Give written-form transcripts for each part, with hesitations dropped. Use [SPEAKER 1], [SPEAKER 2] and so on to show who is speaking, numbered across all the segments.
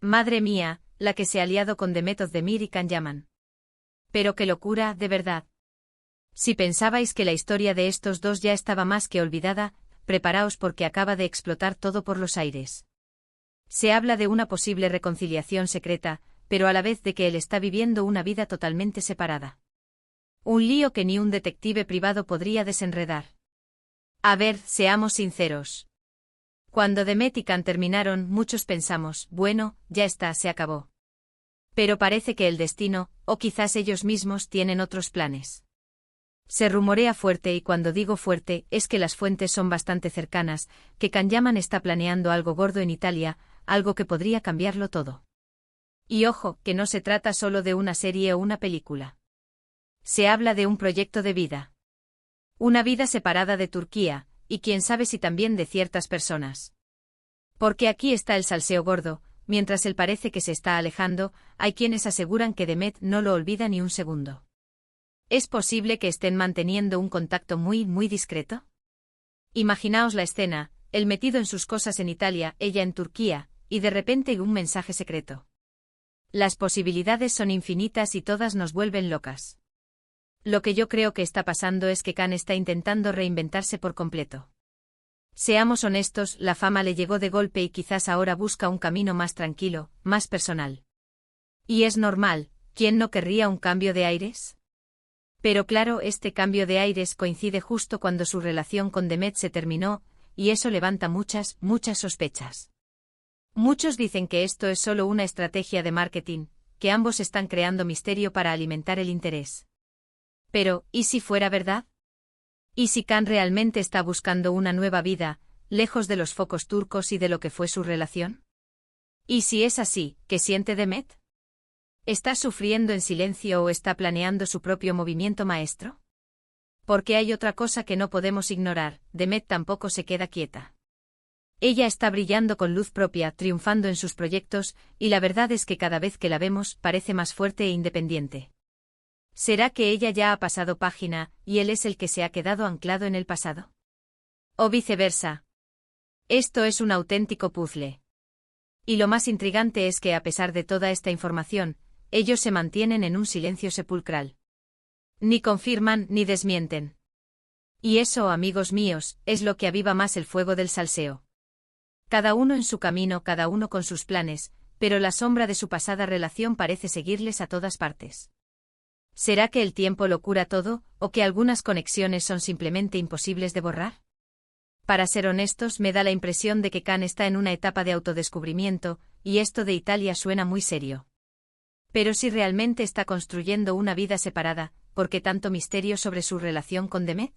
[SPEAKER 1] Madre mía, la que se ha aliado con Demet Özdemir y Can Yaman. Pero qué locura, de verdad. Si pensabais que la historia de estos dos ya estaba más que olvidada, preparaos porque acaba de explotar todo por los aires. Se habla de una posible reconciliación secreta, pero a la vez de que él está viviendo una vida totalmente separada. Un lío que ni un detective privado podría desenredar. A ver, seamos sinceros. Cuando Demet y Can terminaron, muchos pensamos, bueno, ya está, se acabó. Pero parece que el destino, o quizás ellos mismos, tienen otros planes. Se rumorea fuerte, y cuando digo fuerte, es que las fuentes son bastante cercanas, que Can Yaman está planeando algo gordo en Italia, algo que podría cambiarlo todo. Y ojo, que no se trata solo de una serie o una película. Se habla de un proyecto de vida. Una vida separada de Turquía, y quién sabe si también de ciertas personas. Porque aquí está el salseo gordo, mientras él parece que se está alejando, hay quienes aseguran que Demet no lo olvida ni un segundo. ¿Es posible que estén manteniendo un contacto muy discreto? Imaginaos la escena, él metido en sus cosas en Italia, ella en Turquía, y de repente un mensaje secreto. Las posibilidades son infinitas y todas nos vuelven locas. Lo que yo creo que está pasando es que Can está intentando reinventarse por completo. Seamos honestos, la fama le llegó de golpe y quizás ahora busca un camino más tranquilo, más personal. Y es normal, ¿quién no querría un cambio de aires? Pero claro, este cambio de aires coincide justo cuando su relación con Demet se terminó, y eso levanta muchas sospechas. Muchos dicen que esto es solo una estrategia de marketing, que ambos están creando misterio para alimentar el interés. Pero, ¿y si fuera verdad? ¿Y si Can realmente está buscando una nueva vida, lejos de los focos turcos y de lo que fue su relación? ¿Y si es así, qué siente Demet? ¿Está sufriendo en silencio o está planeando su propio movimiento maestro? Porque hay otra cosa que no podemos ignorar, Demet tampoco se queda quieta. Ella está brillando con luz propia, triunfando en sus proyectos, y la verdad es que cada vez que la vemos parece más fuerte e independiente. ¿Será que ella ya ha pasado página, y él es el que se ha quedado anclado en el pasado? ¿O viceversa? Esto es un auténtico puzzle. Y lo más intrigante es que a pesar de toda esta información, ellos se mantienen en un silencio sepulcral. Ni confirman ni desmienten. Y eso, amigos míos, es lo que aviva más el fuego del salseo. Cada uno en su camino, cada uno con sus planes, pero la sombra de su pasada relación parece seguirles a todas partes. ¿Será que el tiempo lo cura todo, o que algunas conexiones son simplemente imposibles de borrar? Para ser honestos, me da la impresión de que Can está en una etapa de autodescubrimiento, y esto de Italia suena muy serio. Pero si realmente está construyendo una vida separada, ¿por qué tanto misterio sobre su relación con Demet?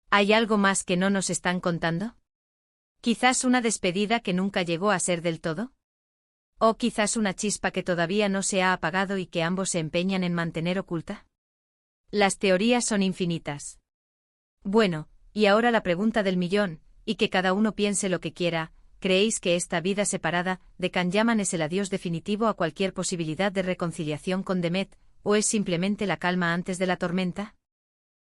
[SPEAKER 1] ¿Hay algo más que no nos están contando? ¿Quizás una despedida que nunca llegó a ser del todo? ¿O quizás una chispa que todavía no se ha apagado y que ambos se empeñan en mantener oculta? Las teorías son infinitas. Bueno, y ahora la pregunta del millón, y que cada uno piense lo que quiera, ¿creéis que esta vida separada de Can Yaman es el adiós definitivo a cualquier posibilidad de reconciliación con Demet, o es simplemente la calma antes de la tormenta?